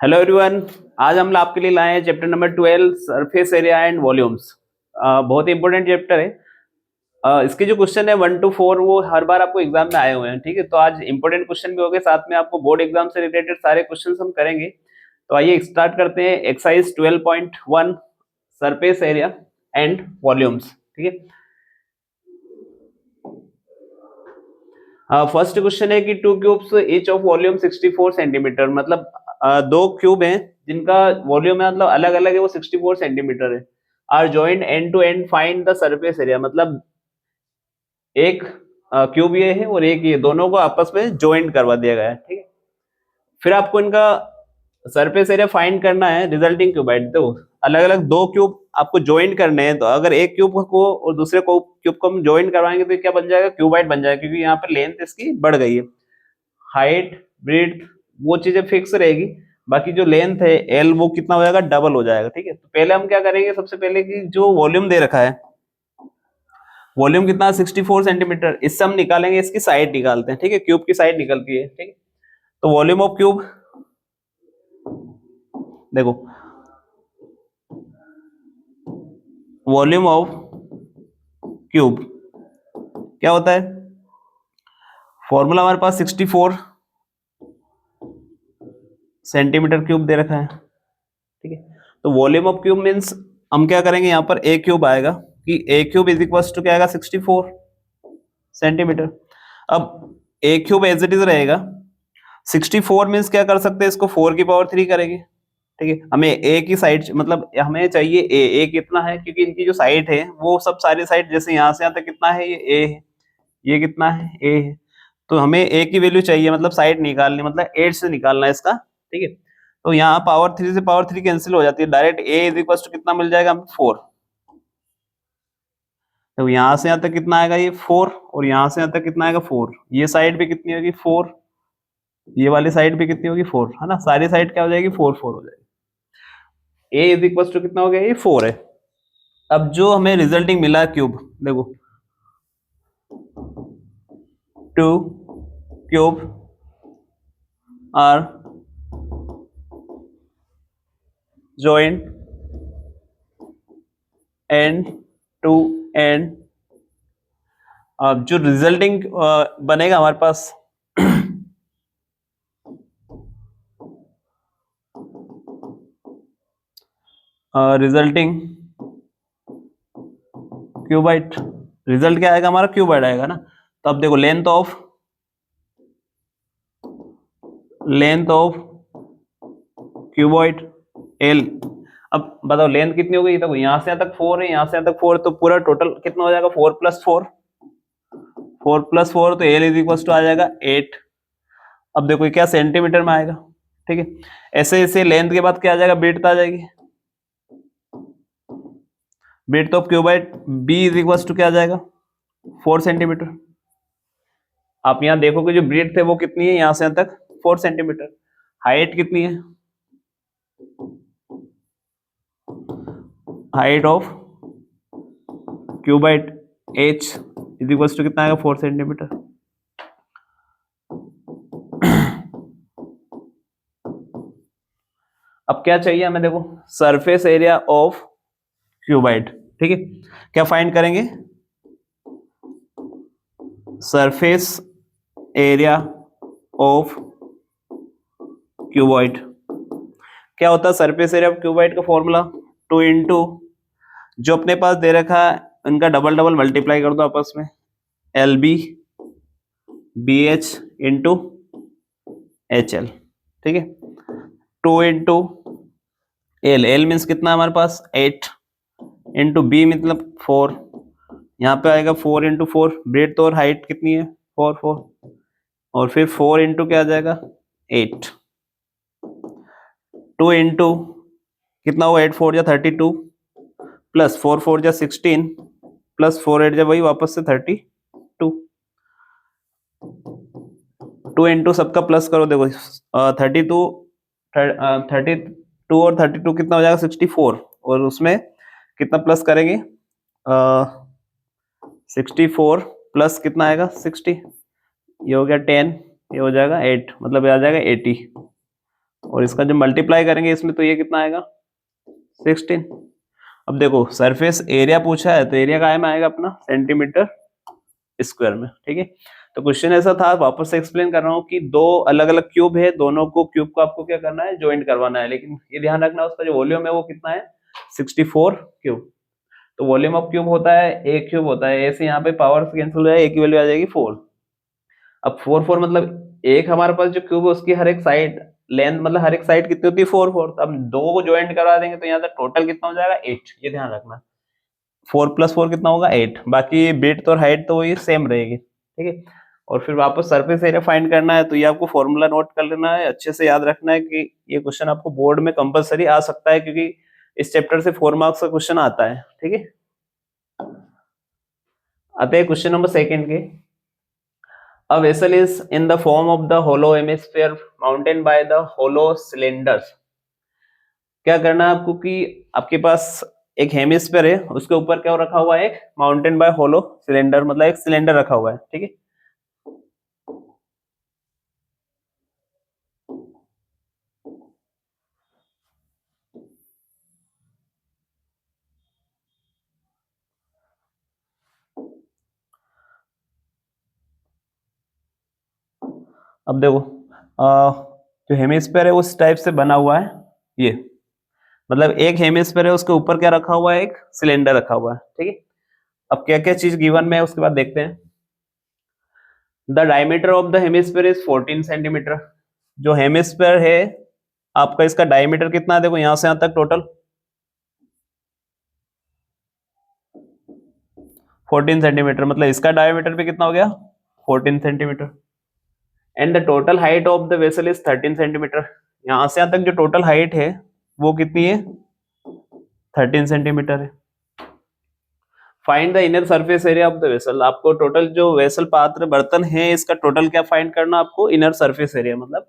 Hello everyone. आज हम आपके लिए लाए हैं chapter number 12 surface area and volumes. बहुत ही इंपॉर्टेंट चैप्टर है। इसके जो क्वेश्चन है 1 to 4 वो हर बार आपको एग्जाम में आए हुए हैं। ठीक है, तो आज इंपॉर्टेंट क्वेश्चन भी हो गए, साथ में आपको बोर्ड एग्जाम से रिलेटेड सारे क्वेश्चन हम करेंगे। तो आइए स्टार्ट करते हैं। Exercise 12.1 surface area and volumes. ठीक है, फर्स्ट क्वेश्चन है कि to cubes each of volume 64 centimetre, मतलब दो क्यूब हैं जिनका वॉल्यूम है मतलब अलग अलग है, वो 64 सेंटीमीटर है। Are joined end to end find the surface area, मतलब एक क्यूब ये है और एक ये, दोनों को आपस में ज्वाइंट करवा दिया गया है। ठीक है, फिर आपको इनका सरफेस एरिया फाइंड करना है रिजल्टिंग क्यूबाइट। देखो अलग अलग दो क्यूब आपको ज्वाइन करने हैं, तो अगर एक क्यूब को और दूसरे को क्यूब को हम ज्वाइन करवाएंगे तो क्या बन जाएगा, क्यूबाइट बन जाएगा, क्योंकि यहाँ पर लेंथ इसकी बढ़ गई है। हाइट ब्रेड्थ वो चीजें फिक्स रहेगी, बाकी जो लेंथ है एल वो कितना हो जाएगा, डबल हो जाएगा। ठीक है, तो पहले हम क्या करेंगे, सबसे पहले कि जो वॉल्यूम दे रखा है, वॉल्यूम कितना 64 सेंटीमीटर, इससे हम निकालेंगे इसकी साइड निकालते हैं। ठीक है, क्यूब की साइड निकलती है। ठीक है, तो वॉल्यूम ऑफ क्यूब देखो, वॉल्यूम ऑफ क्यूब क्या होता है, फॉर्मूला हमारे पास 64 सेंटीमीटर क्यूब दे रखा है। ठीक है, तो वॉल्यूम ऑफ क्यूब मींस हम क्या करेंगे, यहाँ पर ए क्यूब आएगा कि ए क्यूब इज इक्वल टू क्या आएगा, 64 सेंटीमीटर। अब ए क्यूब एज इट इज रहेगा, 64 मींस क्या कर सकते हैं, इसको 4 की पावर 3 करेंगे। ठीक है, हमें ए की साइड मतलब हमें चाहिए ए कितना है, क्योंकि इनकी जो साइड है वो सब सारी साइड, जैसे यहाँ से यहाँ तक कितना है, ये ए है, ये कितना है, ए है, तो हमें ए की वैल्यू चाहिए, मतलब साइड निकालनी, मतलब 8 से निकालना है इसका। ठीक है, तो यहाँ पावर 3 से पावर 3 कैंसिल हो जाती है, direct A is equal to कितना मिल जाएगा हमें, 4। तो यहाँ से यहाँ तक कितना आएगा, ये 4, और यहाँ से यहाँ तक कितना आएगा, 4। ये साइड भी कितनी होगी, 4, ये वाली साइड भी कितनी होगी, 4, है ना, सारी साइड क्या हो जाएगी, 4 4 हो जाएगी। ए इज इक्वल टू कितना हो गया, ये 4 है। अब जो हमें रिजल्टिंग मिला क्यूब, देखो 2 cube are joined end to end। अब जो रिजल्टिंग बनेगा हमारे पास रिजल्टिंग क्यूबाइट, रिजल्ट क्या आएगा हमारा, क्यूबाइट आएगा ना। तो अब देखो लेंथ ऑफ क्यूबॉइड एल, अब बताओ लेंथ कितनी हो गई, देखो यहाँ से यहाँ तक 4 है, यहाँ से यहाँ तक 4, तो पूरा टोटल कितना हो जाएगा, 4 + 4, 4 + 4, तो एल इज इक्वल टू आ जाएगा 8। अब देखो ये क्या सेंटीमीटर में आएगा। ठीक है, ऐसे ऐसे लेंथ के बाद क्या आ जाएगा, ब्रेड्थ आ जाएगी, breadth of cuboid B is equal to क्या आ जाएगा, 4 सेंटीमीटर। आप यहाँ देखोगे जो ब्रेड्थ है वो कितनी है, यहाँ से यहाँ तक 4 सेंटीमीटर। हाइट कितनी है, height of cuboid h is equal to कितना आएगा, 4 सेंटीमीटर। अब क्या चाहिए हमें, देखो सरफेस एरिया ऑफ क्यूबाइड। ठीक है, क्या फाइंड करेंगे, सरफेस एरिया ऑफ क्यूबॉइड। क्या होता है सरफेस एरिया ऑफ क्यूबॉइड का फॉर्मूला, 2 इंटू जो अपने पास दे रखा है इनका डबल डबल मल्टीप्लाई कर दो आपस में, L B B H into H L. ठीक है, 2 इंटू एल, एल मीन्स कितना हमारे पास 8, इंटू बी मतलब 4, यहाँ पे आएगा 4 इंटू 4, ब्रेड्थ और हाइट कितनी है 4 4, और फिर 4 इंटू क्या आ जाएगा 8, 2 इंटू कितना हुआ 8 4 जा 32, प्लस 4 4 जा 16, प्लस 4 8 जा वही वापस से 32, 2 इंटू सबका प्लस करो, देखो 32 और 32 कितना हो जाएगा 64, और उसमें कितना प्लस करेंगे 64 प्लस कितना आएगा 60, ये हो गया 10, ये हो जाएगा 8, मतलब ये आ जाएगा 80। और इसका जब मल्टीप्लाई करेंगे इसमें तो ये कितना आएगा 16। अब देखो सरफेस एरिया पूछा है तो एरिया काय में आएगा अपना सेंटीमीटर स्क्वायर में, ठीक है। तो क्वेश्चन ऐसा था, वापस से एक्सप्लेन कर रहा हूँ कि दो अलग अलग क्यूब है, दोनों को क्यूब को आपको क्या करना है, ज्वाइंट करवाना है, लेकिन ये ध्यान रखना उसका जो वॉल्यूम है वो कितना है 64 क्यूब। तो वॉल्यूम ऑफ क्यूब होता है एक क्यूब होता है, ऐसे यहाँ पे पावर कैंसिल हो जाए, एक की वैल्यू आ जाएगी 4। अब 4 मतलब एक हमारे पास जो क्यूब है उसकी हर एक साइड लेंथ, मतलब हर एक साइड कितनी होती है 4 तो अब दो को ज्वाइंट करवा देंगे तो यहाँ तक टोटल कितना हो जाएगा 8, ये ध्यान रखना। 4 + 4 कितना होगा 8, बाकी बिड्थ और हाइट तो वही सेम रहेगी, ठीक है। और फिर वापस सरफेस एरिया फाइंड करना है, तो ये आपको फॉर्मूला नोट कर लेना है, अच्छे से याद रखना है कि ये क्वेश्चन आपको बोर्ड में कंपलसरी आ सकता है, क्योंकि इस चैप्टर से 4 मार्क्स का क्वेश्चन आता है, ठीक है। आते हैं क्वेश्चन नंबर 2 के। A vessel is in the form of the hollow hemisphere mounted by the hollow cylinders। क्या करना है आपको कि आपके पास एक हेमिस्फीयर है, उसके ऊपर क्या रखा हुआ है, एक माउंटेन बाय होलो सिलेंडर, मतलब एक सिलेंडर रखा हुआ है, ठीक है। अब देखो जो हेमिस्फीयर है उस टाइप से बना हुआ है, ये मतलब एक हेमिस्फीयर है, उसके ऊपर क्या रखा हुआ है, एक सिलेंडर रखा हुआ है, ठीक है। अब क्या क्या चीज गिवन में है उसके बाद देखते हैं। The diameter of the hemisphere is 14 centimetre. जो हेमिस्फीयर है आपका, इसका डायमीटर कितना है, देखो यहां से यहां तक टोटल 14 सेंटीमीटर, मतलब इसका डायमीटर भी कितना हो गया 14 centimetre. And the total height of the vessel is 13 centimetre. यहां से यहां तक जो टोटल हाइट है वो कितनी है 13 सेंटीमीटर है। Find the inner surface area of the vessel. आपको टोटल जो वेसल पात्र बर्तन है इसका टोटल क्या फाइंड करना, आपको इनर सरफेस एरिया मतलब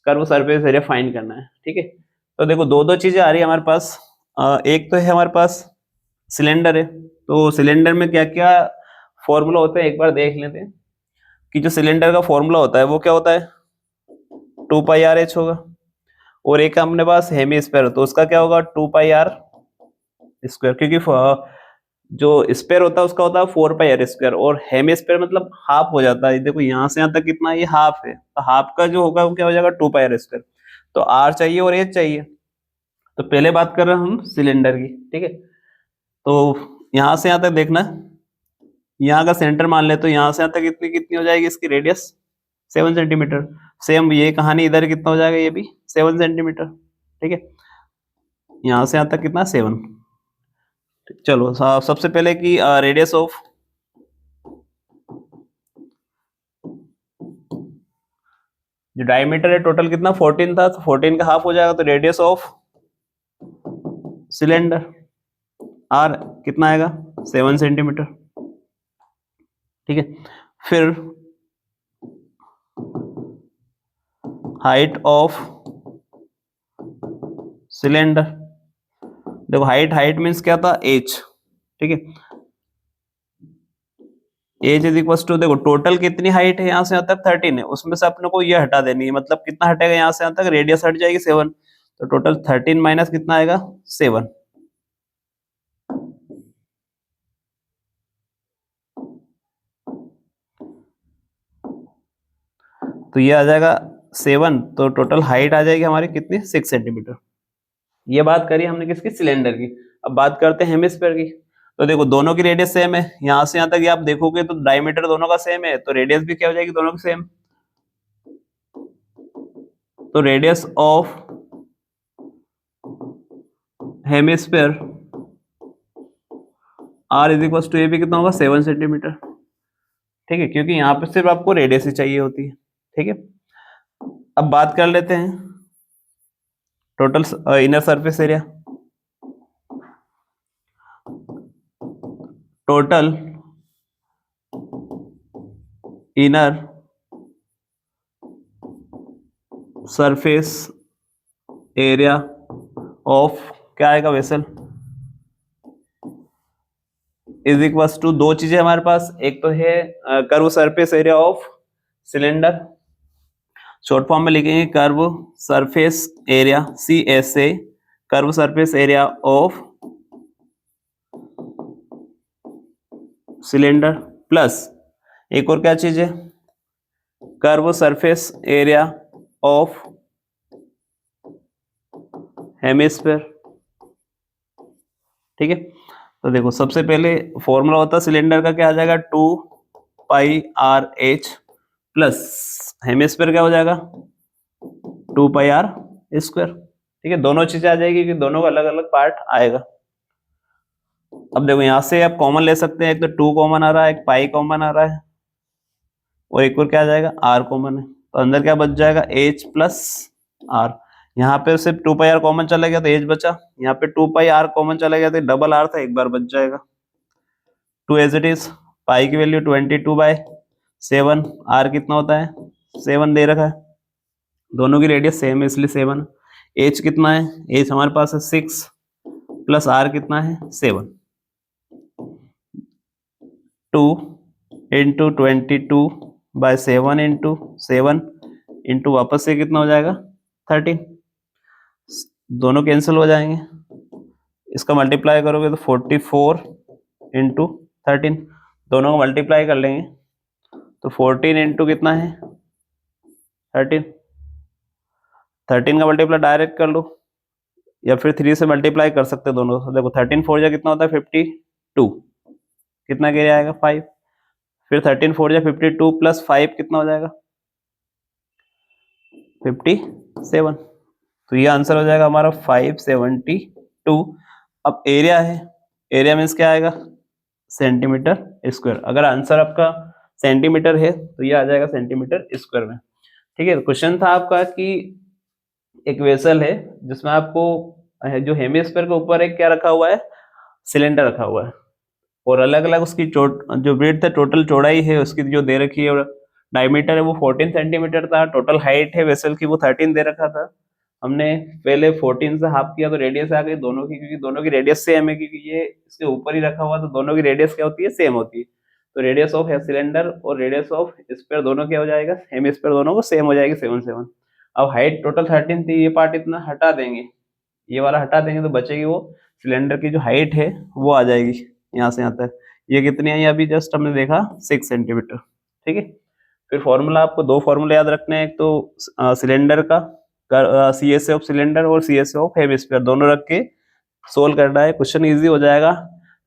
कर्व सरफेस एरिया फाइंड करना है, ठीक है। तो देखो दो दो चीजें आ रही है हमारे पास। एक तो है हमारे पास सिलेंडर है, तो सिलेंडर में क्या क्या फॉर्मूला होता है एक बार देख लेते हैं। कि जो सिलेंडर का फॉर्मूला होता है वो क्या होता है 2πr/h होगा। और एक अपने पास हेमी स्पेयर, तो उसका क्या होगा 2πr², क्योंकि जो स्पेयर होता है उसका होता है 4πr², और हेमी स्पेयर मतलब हाफ हो जाता है। देखो यहाँ से यहाँ तक कितना, ये हाफ है, तो हाफ का जो होगा वो क्या हो जाएगा 2πr²। तो r चाहिए और h चाहिए। तो पहले बात कर रहे हैं हम सिलेंडर की, ठीक है। तो यहाँ से यहाँ तक देखना, यहाँ का सेंटर मान ले, तो यहाँ से यहाँ तक कितनी कितनी हो जाएगी इसकी रेडियस 7 सेंटीमीटर। सेम ये कहानी इधर कितना हो जाएगा, ये भी 7 सेंटीमीटर, ठीक है। यहाँ से यहाँ तक कितना 7। चलो सबसे पहले की रेडियस ऑफ, जो डायमीटर है टोटल कितना 14 था, तो 14 का हाफ हो जाएगा, तो रेडियस ऑफ सिलेंडर आर कितना आएगा 7 सेंटीमीटर, ठीक है। फिर हाइट ऑफ सिलेंडर, देखो हाइट मीन्स क्या था एच, ठीक है। एच इज इक्वल टू, देखो टोटल कितनी हाइट है यहाँ से यहाँ तक 13 है, उसमें से अपने को ये हटा देनी है, मतलब कितना हटेगा यहाँ से यहाँ तक, रेडियस हट जाएगी 7, तो टोटल 13 माइनस कितना आएगा 7। तो ये आ जाएगा 7, तो टोटल हाइट आ जाएगी हमारी कितनी 6 सेंटीमीटर। ये बात करी हमने किसकी, सिलेंडर की। अब बात करते हैं हेमिस्फीयर की। तो देखो दोनों की रेडियस सेम है, यहाँ से यहाँ तक ये आप देखोगे तो डायमीटर दोनों का सेम है, तो रेडियस भी क्या हो जाएगी दोनों की सेम। तो radius of hemisphere R is equal to, ये भी कितना होगा 7 सेंटीमीटर, ठीक है, क्योंकि यहाँ पे सिर्फ आपको रेडियस ही चाहिए होती है, ठीक है। अब बात कर लेते हैं total inner surface area. Total inner surface area of क्या आएगा वेसल इज इक्वल टू, दो चीजें हमारे पास, एक तो है curve surface area of cylinder, short form में लिखेंगे curve surface area CSA, curve surface area of cylinder, plus एक और क्या चीज है, curve surface area of hemisphere. ठीक है, तो देखो सबसे पहले फॉर्मूला होता है सिलेंडर का, क्या आ जाएगा 2πRH प्लस हेमिस्फीयर क्या हो जाएगा 2πr²। ठीक है, दोनों चीजें आ जाएगी कि दोनों का अलग अलग पार्ट आएगा। अब देखो यहां से आप कॉमन ले सकते हैं, एक तो 2 कॉमन आ रहा है, एक पाई कॉमन आ रहा है, और एक और क्या आ जाएगा r कॉमन है, तो अंदर क्या बच जाएगा h प्लस r। यहाँ पे सिर्फ 2πr कॉमन चला गया तो h बचा, यहाँ पे 2πr कॉमन चला गया तो डबल r था, एक बार बच जाएगा 2 एज इट इज। पाई की वैल्यू 22/7, r कितना होता है 7 दे रखा है, दोनों की रेडियस सेम है इसलिए 7। h कितना है, h हमारे पास है 6 प्लस r कितना है 7, 2 इंटू 22/7 इंटू 7 इंटू वापस से कितना हो जाएगा 13, दोनों कैंसिल हो जाएंगे, इसका मल्टीप्लाई करोगे तो 44 इंटू 13, दोनों को मल्टीप्लाई कर लेंगे तो 14 इंटू कितना है 13, 13 का मल्टीप्लाई डायरेक्ट कर लो या फिर 3 से मल्टीप्लाई कर सकते हैं दोनों। देखो 13 4 जा कितना होता है 52, कितना कैरी आएगा 5, फिर 13 4 जा 52 प्लस 5 कितना हो जाएगा 57, तो ये आंसर हो जाएगा हमारा 572। अब एरिया है, एरिया मीन्स क्या आएगा सेंटीमीटर स्क्वायर, अगर आंसर आपका सेंटीमीटर है तो ये आ जाएगा सेंटीमीटर स्क्वायर में। ठीक है, क्वेश्चन था आपका कि एक वेसल है जिसमें आपको जो हेमिस्फीयर के ऊपर एक क्या रखा हुआ है सिलेंडर रखा हुआ है, और अलग अलग उसकी जो ब्रेड है टोटल चौड़ाई है उसकी जो दे रखी है, और डायमीटर है वो 14 सेंटीमीटर था, टोटल हाइट है वेसल की वो 13 दे रखा था। हमने पहले 14 से हाफ किया तो रेडियस आ गई दोनों की, क्योंकि दोनों की रेडियस सेम है, क्योंकि ये इसके ऊपर ही रखा हुआ तो दोनों की रेडियस क्या होती है सेम होती है, तो रेडियस ऑफ सिलेंडर और रेडियस ऑफ स्फीयर दोनों क्या हो जाएगा हेमिस्फीयर दोनों को सेम हो जाएगी 7 अब हाइट टोटल 13 थी, ये पार्ट इतना हटा देंगे, ये वाला हटा देंगे तो बचेगी वो सिलेंडर की जो हाइट है वो आ जाएगी यहाँ से यहाँ तक, ये कितनी है, ये अभी जस्ट हमने देखा 6 सेंटीमीटर। ठीक है, फिर फॉर्मूला आपको दो फॉर्मूले याद रखने हैं, एक तो सिलेंडर का CSA ऑफ सिलेंडर और CSA ऑफ हेमिस्फीयर दोनों रख के सोल्व करना है, क्वेश्चन इजी हो जाएगा।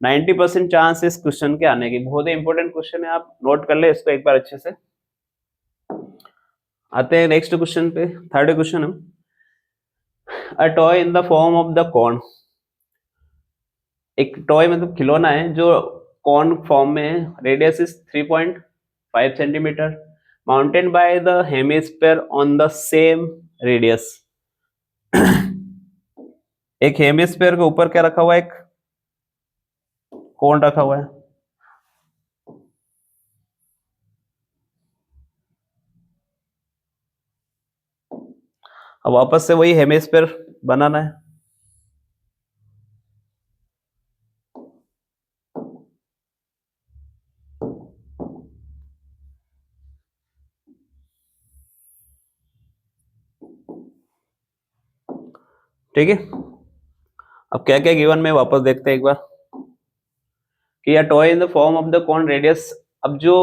90% चांस इस क्वेश्चन के आने की, बहुत ही इंपॉर्टेंट क्वेश्चन है, आप नोट कर ले इसको एक बार अच्छे से। आते हैं नेक्स्ट क्वेश्चन पे, थर्ड क्वेश्चन है a toy in the form of the corn, एक टॉय मतलब खिलौना है जो कॉर्न फॉर्म में है, radius is 3.5 centimetre, mounted by the hemisphere on the same radius. एक हेमिस्फीयर के ऊपर क्या रखा हुआ है, एक कॉर्न रखा हुआ है, अब वापस से वही हेमिस्फीयर बनाना है। ठीक है, अब क्या क्या गिवन में वापस देखते हैं एक बार कि toy in the form of the corn radius, अब जो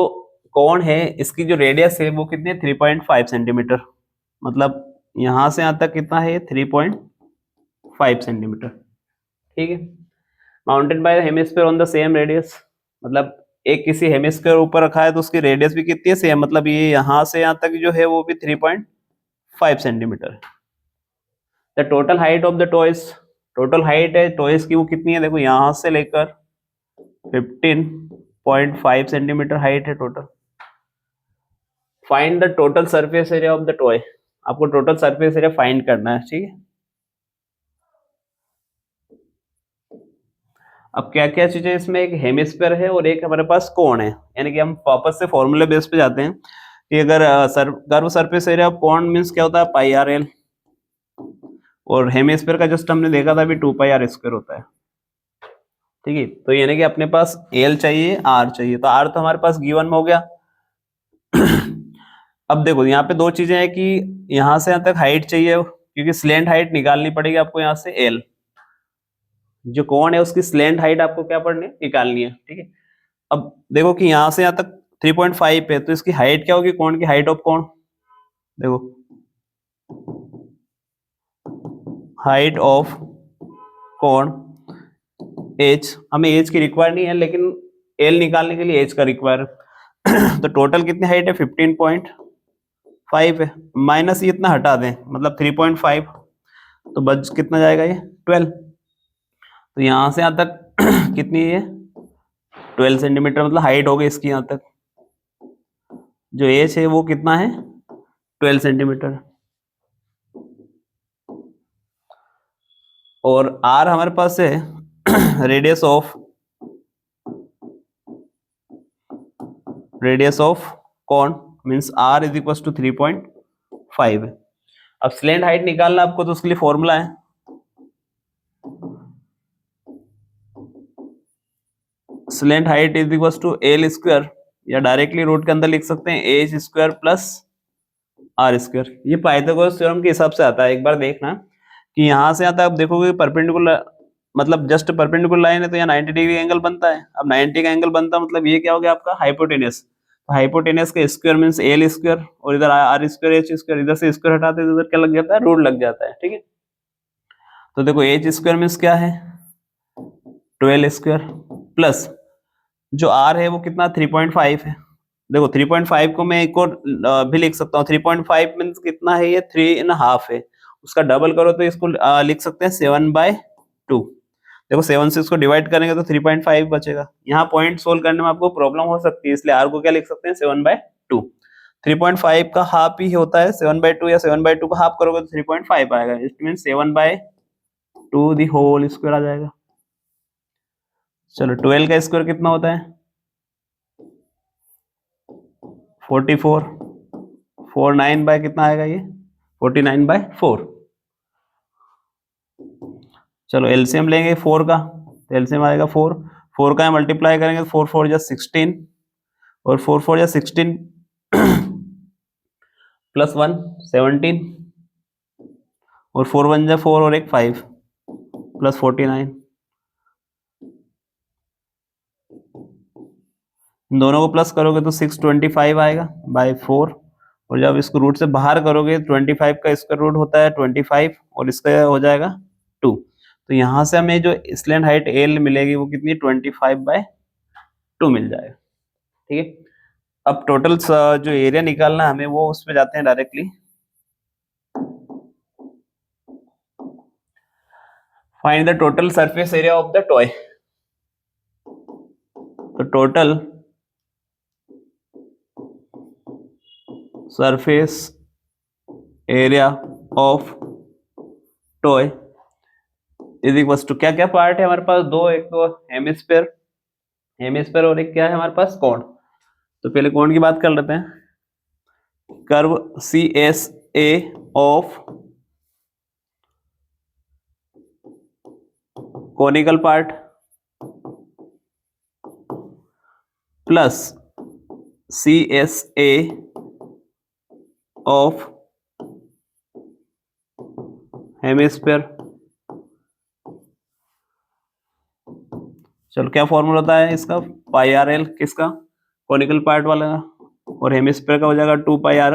कॉर्न है इसकी जो रेडियस है वो कितनी है 3.5 सेंटीमीटर, मतलब यहां से यहां तक कितना है 3.5 सेंटीमीटर। ठीक है, mounted by hemisphere on the same radius, मतलब एक किसी हेमिस्फीयर ऊपर रखा है तो उसकी रेडियस भी कितनी है सेम, मतलब ये यहां से यहां तक जो है वो भी 3.5 centimetre. The total height of the toys, total height है टॉयज की वो कितनी है, देखो यहां से लेकर 15.5 सेंटीमीटर हाइट है total. Find the total surface area of the toy, आपको टोटल सरफेस एरिया फाइंड करना है। ठीक है, अब क्या क्या चीजें इसमें, एक हेमिस्फीयर है और एक हमारे पास कोण है, यानी कि हम वापस से फॉर्मूले बेस पे जाते हैं कि अगर curve surface area of cone means क्या होता है πRL, और हेमिस्फीयर का जस्ट हमने देखा था अभी 2πr² होता है। ठीक है, तो यानी कि अपने पास L चाहिए R चाहिए, तो R तो हमारे पास गिवन में हो गया। अब देखो यहाँ पे दो चीजें हैं कि यहाँ से यहाँ तक हाइट चाहिए, क्योंकि स्लैंट हाइट निकालनी पड़ेगी आपको यहाँ से एल, जो कोण है उसकी स्लैंट हाइट आपको क्या पड़नी है, निकालनी है, ठीक है। अब देखो कि यहाँ से यहाँ तक 3.5 है, तो इसकी हाइट क्या होगी, कोण की हाइट ऑफ कोण, देखो हाइट ऑफ कोण एच, हमें एच की रिक्वायर नहीं है लेकिन एल निकालने के लिए एच का रिक्वायर तो टोटल कितनी हाइट है 15.5 है, माइनस ये इतना हटा दें मतलब 3.5, तो बच कितना जाएगा ये 12, तो यहाँ से यहाँ तक कितनी है 12 सेंटीमीटर, मतलब हाइट हो गई इसकी यहाँ तक, जो एच है वो कितना है 12 सेंटीमीटर, और आर हमारे पास है radius of cone means R is equal to 3.5 है। अब स्लैंट हाइट निकालना आपको, तो उसके लिए फॉर्मूला है slant height is equal to L square, या डायरेक्टली रूट के अंदर लिख सकते हैं H square plus R square. ये पाइथागोरस थ्योरम के हिसाब से आता है। एक बार देखना कि यहाँ से आता है, आप देखोगे परपेंडिकुलर मतलब जस्ट परपेंडिकुलर लाइन है, तो यहाँ 90 डिग्री एंगल बनता है। अब 90 का एंगल बनता है मतलब ये क्या हो गया आपका हाइपोटेनस, तो हाइपोटेनस का स्क्वायर मींस एल स्क्वायर, और इधर आर स्क्वायर एच स्क्वायर, इधर से स्क्वायर हटाते हैं तो इधर क्या लग जाता है रूट लग जाता है, ठीक है। तो देखो एच स्क्वायर मींस क्या है 12 स्क्वायर प्लस जो आर है वो कितना 3.5 है। देखो 3.5 को मैं एक और भी लिख सकता हूँ, 3.5 मींस कितना है ये 3.5 है, उसका डबल करो तो इसको लिख सकते हैं 7/2। देखो 7 से इसको डिवाइड करेंगे तो 3.5 बचेगा। यहाँ पॉइंट सोल्व करने में आपको प्रॉब्लम हो सकती है, इसलिए आर को क्या लिख सकते हैं 7/2। 3.5 का हाफ ही होता है 7/2, या 7/2 का हाफ करोगे तो 3.5 आएगा, it mean 7/2 the whole square आ जाएगा। चलो 12 का स्क्वायर कितना होता है 44, 49 बाय कितना आएगा ये 49/4। चलो एलसीएम लेंगे 4 का, तो एलसीएम आएगा 4 का मल्टीप्लाई करेंगे तो 4 4 जा 16, और 4 4 जा 16 प्लस 1 17, और 4 1 जा 4 और एक 5 प्लस 49, इन दोनों को प्लस करोगे तो 625 आएगा बाय 4, और जब इसको रूट से बाहर करोगे 25 का स्क्वायर रूट होता है 25, और इसका हो जाएगा 2, तो यहाँ से हमें जो स्लैंट हाइट एल मिलेगी वो कितनी 25/2 मिल जाएगा, ठीक है। अब टोटल जो एरिया निकालना है हमें वो उस पे जाते हैं directly. Find the total surface area of the toy, तो total surface area of toy is equal to, क्या क्या पार्ट है हमारे पास दो, एक तो हेमिस्फीयर और एक क्या है हमारे पास कोण। तो पहले कोण की बात कर लेते हैं। Curve C S A of conical part plus C S A of hemisphere. चलो क्या फॉर्मूला होता है इसका, पाई आर एल किसका कोनिकल पार्ट वाला का, और हेमिस्फीयर का हो जाएगा 2 pi r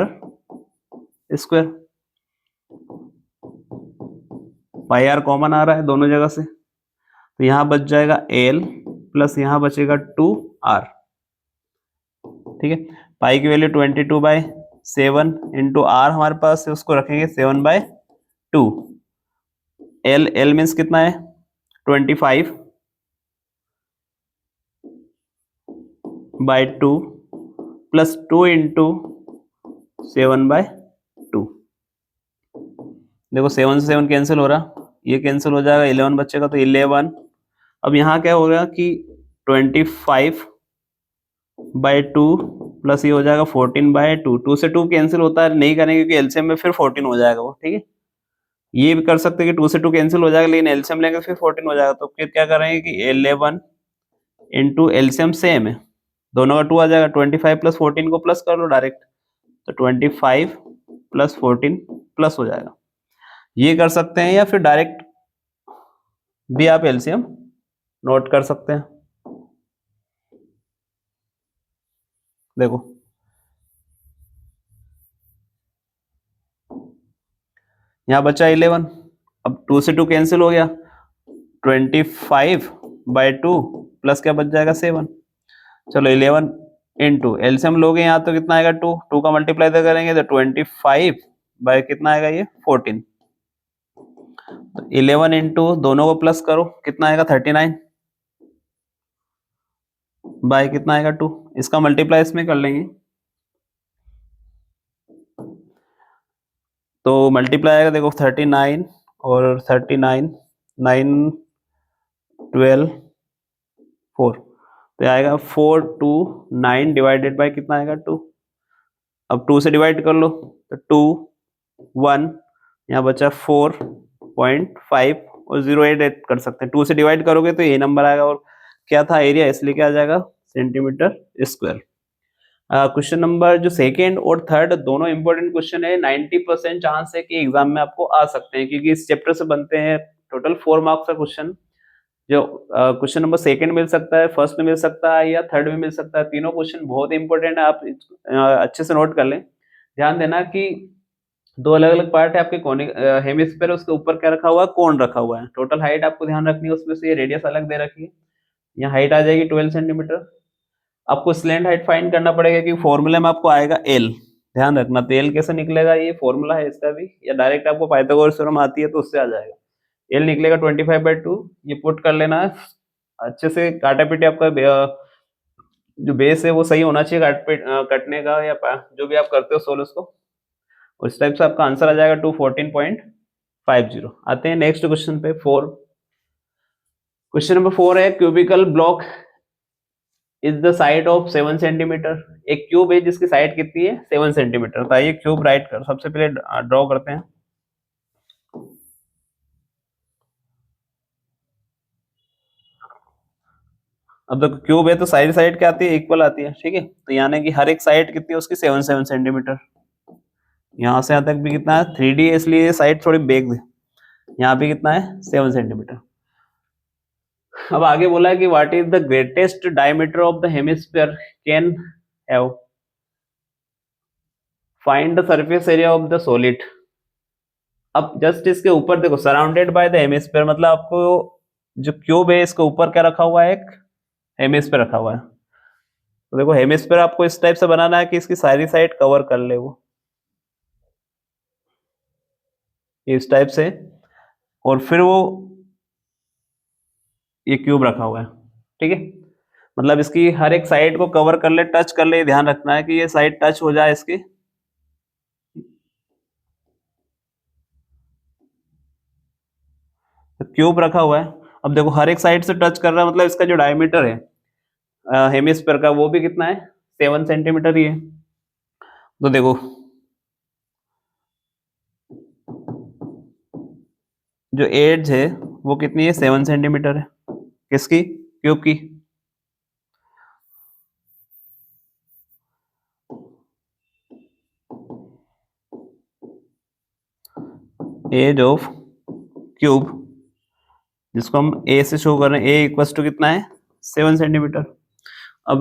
square. Pi r common आ रहा है दोनों जगह से, तो यहां बच जाएगा एल प्लस यहां बचेगा 2r, ठीक है। पाई की वैल्यू 22/7 इंटू आर हमारे पास है, उसको रखेंगे 7/2। एल मीन्स कितना है 25/2 प्लस 2 इंटू 7/2। देखो 7 से 7 कैंसिल हो रहा, ये कैंसिल हो जाएगा, 11 बचेगा तो 11। अब यहाँ क्या हो गया कि 25/2 प्लस ये हो जाएगा 14/2, 2 से 2 कैंसिल होता है, नहीं करेंगे क्योंकि एलसीएम में फिर 14 हो जाएगा वो, ठीक है। ये भी कर सकते हैं कि 2 से 2 कैंसिल हो जाएगा, लेकिन एलसीएम लेंगे फिर 14 हो जाएगा, तो फिर क्या करेंगे कि 11 इंटू एलसीएम सेम है, दोनों का 2 आ जाएगा, 25 प्लस 14 को प्लस कर लो डायरेक्ट, तो 25 प्लस 14 प्लस हो जाएगा। ये कर सकते हैं या फिर डायरेक्ट भी आप एलसीएम नोट कर सकते हैं। देखो यहाँ बचा 11, अब 2 से 2 कैंसिल हो गया, 25/2 प्लस क्या बच जाएगा 7। चलो 11 इंटू एलसीएम लोगे यहाँ तो कितना आएगा 2 का मल्टीप्लाई तो करेंगे तो 25 बाय कितना आएगा ये 14। तो 11 इंटू दोनों को प्लस करो कितना आएगा 39 बाय कितना आएगा 2। इसका मल्टीप्लाई इसमें कर लेंगे तो मल्टीप्लाई आएगा देखो 39 और 39 9 12 4 तो आएगा 4 2 9 डिवाइडेड बाय कितना आएगा 2। अब 2 से डिवाइड कर लो तो 2 1 यहाँ बचा 4.5 और 0 ऐड कर सकते हैं। 2 से डिवाइड करोगे तो ये नंबर आएगा और क्या था एरिया इसलिए क्या आ जाएगा सेंटीमीटर स्क्वायर। क्वेश्चन नंबर जो सेकेंड और थर्ड दोनों इंपॉर्टेंट क्वेश्चन है, 90% चांस है कि एग्जाम में आपको आ सकते हैं क्योंकि इस चैप्टर से बनते हैं टोटल 4 मार्क्स का क्वेश्चन। जो क्वेश्चन नंबर सेकंड मिल सकता है, फर्स्ट में मिल सकता है या थर्ड में मिल सकता है। तीनों क्वेश्चन बहुत इंपॉर्टेंट है, आप अच्छे से नोट कर लें। ध्यान देना कि दो अलग अलग पार्ट है आपके कोनिक हेमिस्फीयर, उसके ऊपर क्या रखा हुआ है कोन रखा हुआ है। टोटल हाइट आपको ध्यान रखनी है, उसमें से ये रेडियस अलग दे रखी है। यहाँ हाइट आ जाएगी 12 सेंटीमीटर। आपको स्लैंट हाइट फाइंड करना पड़ेगा क्योंकि फॉर्मूले में आपको आएगा एल। ध्यान रखना तो एल कैसे निकलेगा, ये फॉर्मूला है इसका भी, या डायरेक्ट आपको पाइथागोरस थ्योरम आती है तो उससे आ जाएगा। एल निकलेगा 25/2। ये पुट कर लेना है अच्छे से। काटा पीटे आपका जो बेस है वो सही होना चाहिए कटने का, या जो भी आप करते हो सोल्व उसको, उस टाइप से आपका आंसर आ जाएगा 214.50। आते हैं नेक्स्ट क्वेश्चन पे 4। क्वेश्चन नंबर 4 है cubical block is the side of 7 centimetre. एक क्यूब है जिसकी साइड कितनी है 7 सेंटीमीटर। तो आइए क्यूब राइट कर, सबसे पहले ड्रॉ करते हैं। अब देखो क्यूब है तो साइड साइड क्या आती है इक्वल आती है, ठीक है। तो यानी कि हर एक साइड कितनी है उसकी 7 सेंटीमीटर। यहाँ से यहाँ तक भी कितना है 3D है इसलिए साइड थोड़ी बेग है। यहाँ भी कितना है 7 सेंटीमीटर। अब आगे बोला है कि what is the greatest diameter of the hemisphere can have, find the surface area of the solid. अब जस्ट इसके ऊपर देखो सराउंडेड बाय द हेमिस्फीयर, मतलब आपको जो क्यूब है इसके ऊपर क्या रखा हुआ है एक हेमिस्फीयर रखा हुआ है। तो देखो हेमिस्फीयर आपको इस टाइप से बनाना है कि इसकी सारी साइड कवर कर ले वो इस टाइप से, और फिर वो ये क्यूब रखा हुआ है, ठीक है। मतलब इसकी हर एक साइड को कवर कर ले, टच कर ले। ध्यान रखना है कि ये साइड टच हो जाए इसकी। तो क्यूब रखा हुआ है, अब देखो हर एक साइड से टच कर रहा है, मतलब इसका जो डायमीटर है हेमिस्फीयर का वो भी कितना है 7 सेंटीमीटर ही है। तो देखो जो एज है वो कितनी है 7 सेंटीमीटर है, किसकी क्यूब की। एज ऑफ क्यूब जिसको हम ए से शो कर रहे हैं, ए इक्वल्स टू कितना है 7 सेंटीमीटर। अब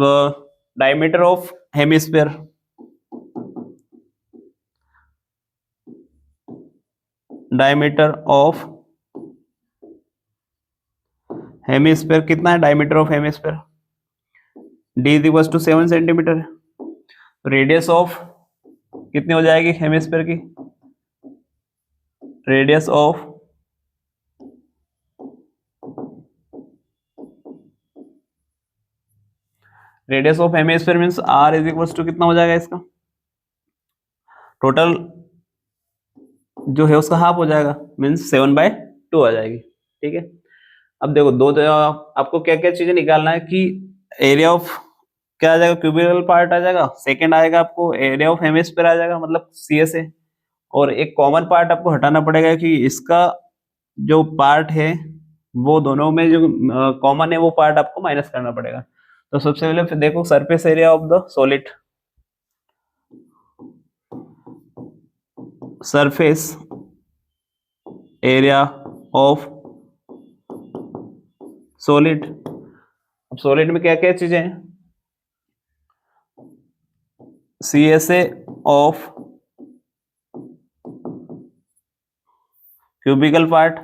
diameter of hemisphere, diameter of hemisphere कितना है, diameter of hemisphere D is equals to 7 centimetre है। रेडियस ऑफ कितनी हो जाएगी हेमिस्फीयर की, radius of hemisphere means R is equals to कितना हो जाएगा इसका टोटल जो है उसका हाफ हो जाएगा, मींस 7/2 आ जाएगी, ठीक है। अब देखो आपको क्या क्या चीजें निकालना है कि एरिया ऑफ क्या आ जाएगा क्यूबिकल पार्ट आ जाएगा, सेकंड आएगा आपको एरिया ऑफ हेमिस्फीयर आ जाएगा मतलब सी से, और एक कॉमन पार्ट आपको हटाना पड़ेगा कि इसका जो पार्ट है वो दोनों में जो कॉमन है वो पार्ट आपको माइनस करना पड़ेगा। तो सबसे पहले फिर देखो surface area of the solid, surface area of solid. अब सॉलिड में क्या क्या चीजें हैं? CSA of cubical part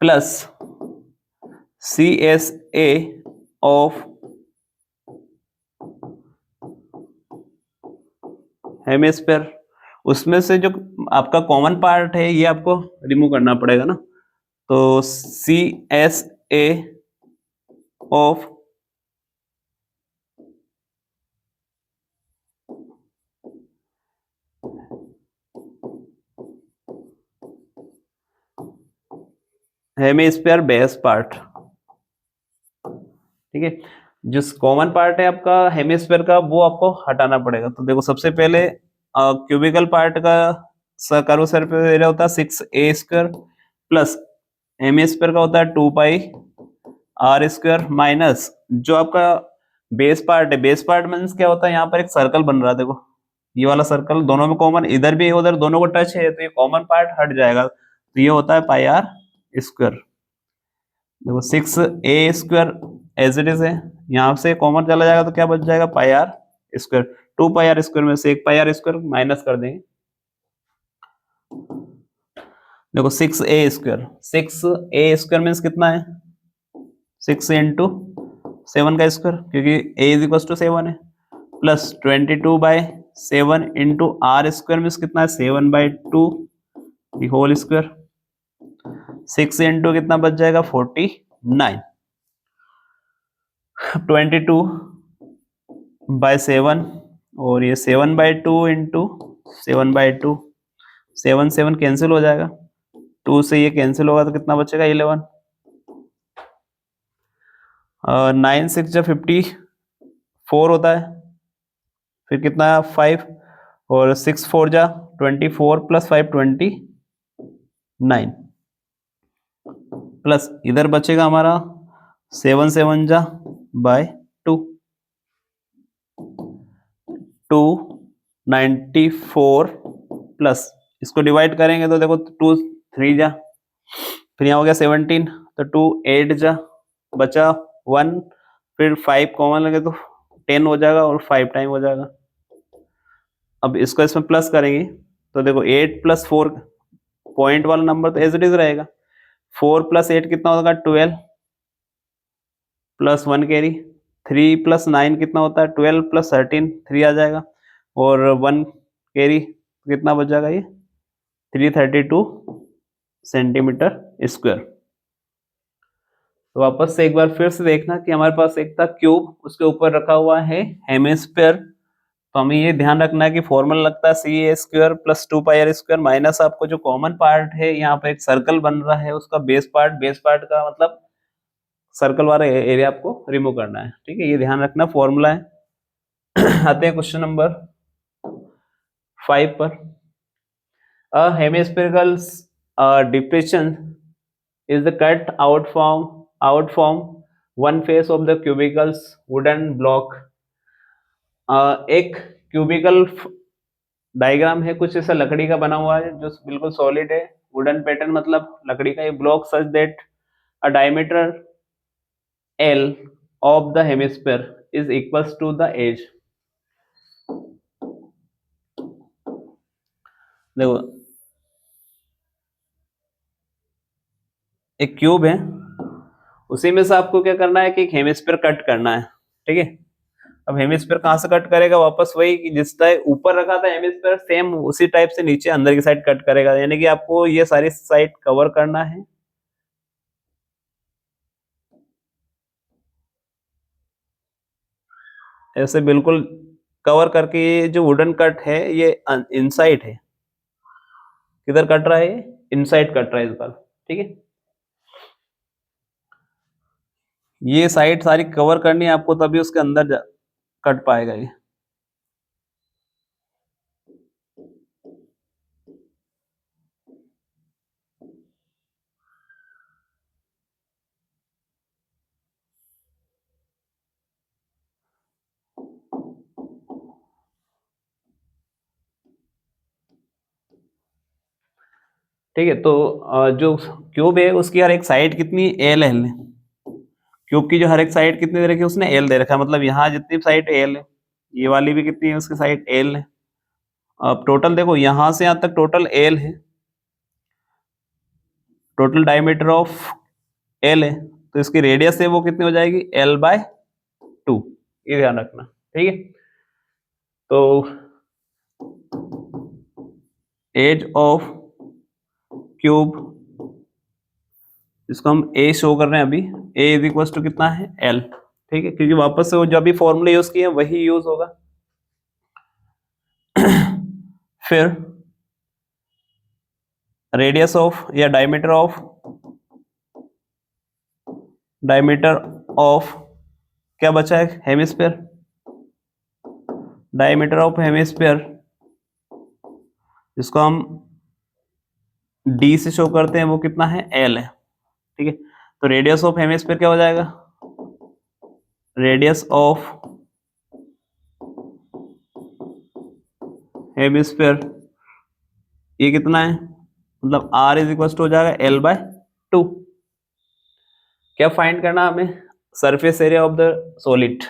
plus CSA of hemisphere. उसमें से जो आपका कॉमन पार्ट है ये आपको रिमूव करना पड़ेगा ना, तो CSA of hemisphere base part. ठीक है, जिस कॉमन पार्ट है आपका हेमिस्फेयर का वो आपको हटाना पड़ेगा। तो देखो सबसे पहले क्यूबिकल पार्ट का कर्व सरफेस एरिया होता है 6a² प्लस हेमिस्फेयर का होता है 2πr² माइनस जो आपका बेस पार्ट है। बेस पार्ट मीन्स क्या होता है, यहाँ पर एक सर्कल बन रहा है, देखो ये वाला सर्कल दोनों में कॉमन, इधर भी उधर दोनों को टच है, तो ये कॉमन पार्ट हट जाएगा, तो ये होता है πr²। देखो 6a² एज इट इज है, यहाँ से कॉमन चला जाएगा तो क्या बच जाएगा πr²। 2πr² में से एक πr² माइनस कर देंगे। देखो 6a² मीन्स कितना है, 6 इंटू 7 का स्क्वायर, क्योंकि a इज इक्वल टू 7 है, प्लस 22/7 इंटू r² मीन्स कितना है 7/2 होल स्क्वायर। 6 इंटू कितना बच जाएगा 49, 22/7 और ये 7/2 इंटू 7/2, 7 7 कैंसिल हो जाएगा, 2 से ये कैंसिल होगा तो कितना बचेगा 11, 9 6 जा 54 होता है, फिर कितना 5 और 6 4 जा 24 प्लस 5 29 प्लस इधर बचेगा हमारा 7 7 जा बाय 2 294 प्लस इसको डिवाइड करेंगे तो देखो 2 3 जा, फिर यहाँ हो गया 17, तो 2 8 जा बचा 1, फिर 5 कॉमन लगे तो 10 हो जाएगा और 5 टाइम हो जाएगा। अब इसको इसमें प्लस करेंगे तो देखो 8 प्लस 4 पॉइंट वाला नंबर तो एज इट इज रहेगा, 4 प्लस 8 कितना होगा 12 प्लस 1 कैरी, 3 प्लस 9 कितना होता है 12 प्लस 13 3 आ जाएगा और 1 कैरी कितना बच जाएगा ये 332 सेंटीमीटर स्क्वायर। तो वापस से एक बार फिर से देखना कि हमारे पास एक था क्यूब, उसके ऊपर रखा हुआ है हेमिस्फीयर, तो हमें ये ध्यान रखना है कि फॉर्मूला लगता है CA² प्लस 2πr² माइनस आपको जो कॉमन पार्ट है यहाँ पे एक सर्कल बन रहा है उसका बेस पार्ट का मतलब सर्कल वाला एरिया आपको रिमूव करना है। ठीक है, ये ध्यान रखना फॉर्मूला है। आते हैं क्वेश्चन नंबर 5 पर। A hemispherical depression is the cut out from one face of the cubicles wooden block। एक क्यूबिकल डायग्राम है, कुछ ऐसा लकड़ी का बना हुआ है जो बिल्कुल सॉलिड है, वुडन पैटर्न मतलब लकड़ी का ये block such that a diameter L of the hemisphere is equals to the edge। देखो एक क्यूब है, उसी में से आपको क्या करना है कि एक हेमिस्फीयर कट करना है। ठीक है, अब हेमिस्फीयर कहाँ से कट करेगा, वापस वही कि जिस टाइप ऊपर रखा था हेमिस्फीयर सेम उसी टाइप से नीचे अंदर की साइड कट करेगा, यानी कि आपको ये सारी साइड कवर करना है। ऐसे बिल्कुल कवर करके ये जो वुडन कट है ये इनसाइड है, किधर कट रहा है ये इनसाइड कट रहा है इस बार। ठीक है, ये साइड सारी कवर करनी है आपको, तभी उसके अंदर कट पाएगा ये। ठीक है। तो जो क्यूब है उसकी हर एक साइड कितनी एल है, क्यूब की जो हर एक साइड कितनी दे रखी है उसने एल दे रखा है, मतलब यहाँ जितनी साइड एल है ये वाली भी कितनी है उसकी साइड एल है। अब टोटल देखो यहाँ से यहाँ तक टोटल एल है, टोटल डायमीटर ऑफ एल है, तो इसकी रेडियस है वो कितनी हो जाएगी L/2, ये ध्यान रखना। ठीक है, तो एज ऑफ क्यूब, इसको हम ए शो कर रहे हैं अभी, ए इज इक्वल टू कितना है एल। ठीक है, क्योंकि वापस से वो जो भी फॉर्मूला यूज किए वही यूज होगा। फिर रेडियस ऑफ या डायमीटर ऑफ क्या बचा है हेमिस्फीयर, डायमीटर ऑफ हेमिस्फीयर जिसको हम डी से शो करते हैं वो कितना है एल है। ठीक है, तो रेडियस ऑफ हेमिस्फीयर क्या हो जाएगा, रेडियस ऑफ हेमिस्फीयर ये कितना है, मतलब R इज इक्वल टू हो जाएगा L/2। क्या फाइंड करना हमें, surface area of the solid,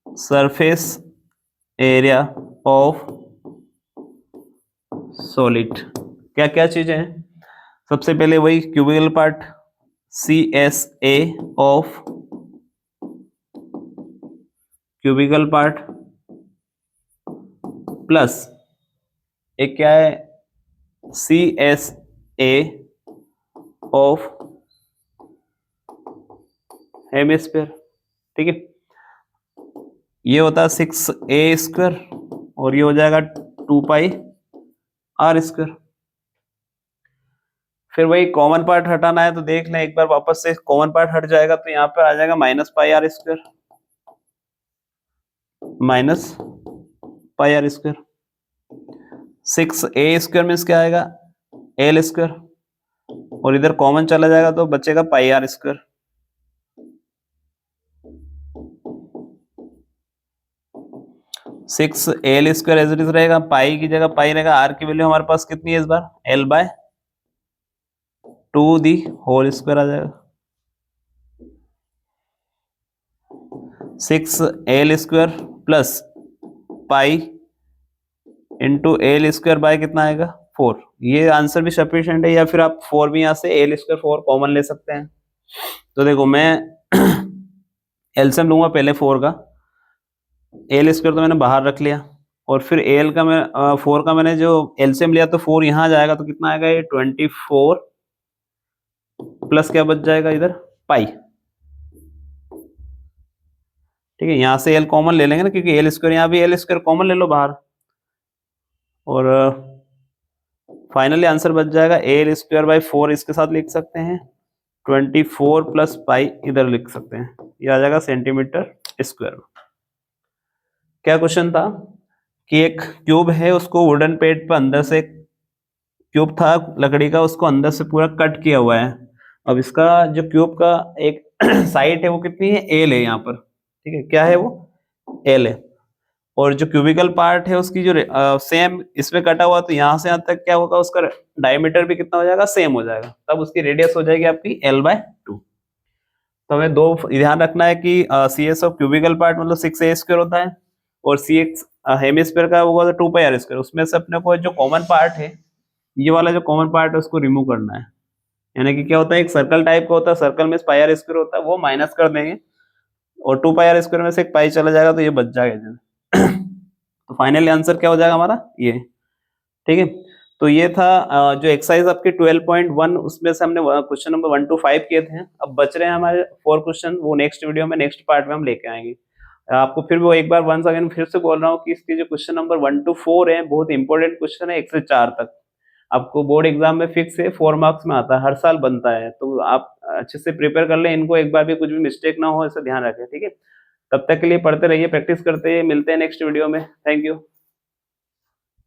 surface area of solid. क्या क्या चीजें हैं, सबसे पहले वही cubical part CSA of cubical part plus एक क्या है CSA ऑफ हेमिस्फीयर। ठीक है, ये होता है 6A² और ये हो जाएगा 2πr²। फिर वही कॉमन पार्ट हटाना है, तो देख लें एक बार वापस से, कॉमन पार्ट हट जाएगा तो यहाँ पर आ जाएगा -πr², -πr²। 6A² मीन्स क्या आएगा L², और इधर कॉमन चला जाएगा तो बचेगा πr²। Six L² as it is रहेगा, पाई की जगह पाई रहेगा, आर की वैल्यू हमारे पास कितनी है इस बार L/2 दी होल स्क्वायर आ जाएगा। 6L² plus pi into L² bye कितना आएगा 4। ये आंसर भी सफिशिएंट है, या फिर आप 4 भी यहाँ से L² 4 कॉमन ले सकते हैं। तो देखो मैं एलसीएम लूंगा पहले 4 का, L² तो मैंने बाहर रख लिया, और फिर L का मैं 4 का मैंने जो एलसीएम लिया तो 4 यहाँ जाएगा तो कितना आएगा ये 24 प्लस क्या बच जाएगा इधर पाई। ठीक है, यहाँ से L कॉमन ले लेंगे ना, क्योंकि L², यहाँ भी L² कॉमन ले लो बाहर, और फाइनली आंसर बच जाएगा L²/4 इसके साथ लिख सकते हैं, 24 प्लस पाई इधर लिख सकते हैं, ये आ जाएगा सेंटीमीटर²। क्या क्वेश्चन था कि एक क्यूब है, उसको वुडन पेड पर अंदर से क्यूब था लकड़ी का, उसको अंदर से पूरा कट किया हुआ है। अब इसका जो क्यूब का एक साइड है वो कितनी है L है यहाँ पर। ठीक है, क्या है वो L है, और जो क्यूबिकल पार्ट है उसकी जो सेम इसमें कटा हुआ, तो यहाँ से यहाँ तक क्या होगा उसका डायमीटर भी कितना हो जाएगा सेम हो जाएगा, तब उसकी रेडियस हो जाएगी आपकी L/2। तो हमें दो ध्यान रखना है कि CS ऑफ क्यूबिकल पार्ट मतलब 6A² होता है, और CX हेमिस्फीयर का होगा तो 2πr²। उसमें से अपने को जो कॉमन पार्ट है, ये वाला जो कॉमन पार्ट है उसको रिमूव करना है, यानी कि क्या होता है एक सर्कल टाइप का होता है, सर्कल में πr² होता है, वो माइनस कर देंगे, और 2πr² में से एक पाई चला जाएगा तो ये बच जाएगा। तो फाइनली आंसर क्या हो जाएगा हमारा ये। ठीक है, तो ये था जो एक्सरसाइज आपके 12.1 उसमें से हमने क्वेश्चन नंबर 1 to 5 किए थे। अब बच रहे हैं हमारे 4 क्वेश्चन, वो नेक्स्ट वीडियो में नेक्स्ट पार्ट में हम लेके आएंगे। आपको फिर वो एक बार वंस अगेन फिर से बोल रहा हूँ कि इसके जो क्वेश्चन नंबर 1 to 4 है बहुत इंपॉर्टेंट क्वेश्चन है, 1 से 4 तक आपको बोर्ड एग्जाम में फिक्स है, 4 मार्क्स में आता है, हर साल बनता है, तो आप अच्छे से प्रिपेयर कर लें इनको, एक बार भी कुछ भी मिस्टेक ना हो ऐसा ध्यान रखें। ठीक है, तब तक के लिए पढ़ते रहिए, प्रैक्टिस करते हैं, मिलते हैं नेक्स्ट वीडियो में। Thank you.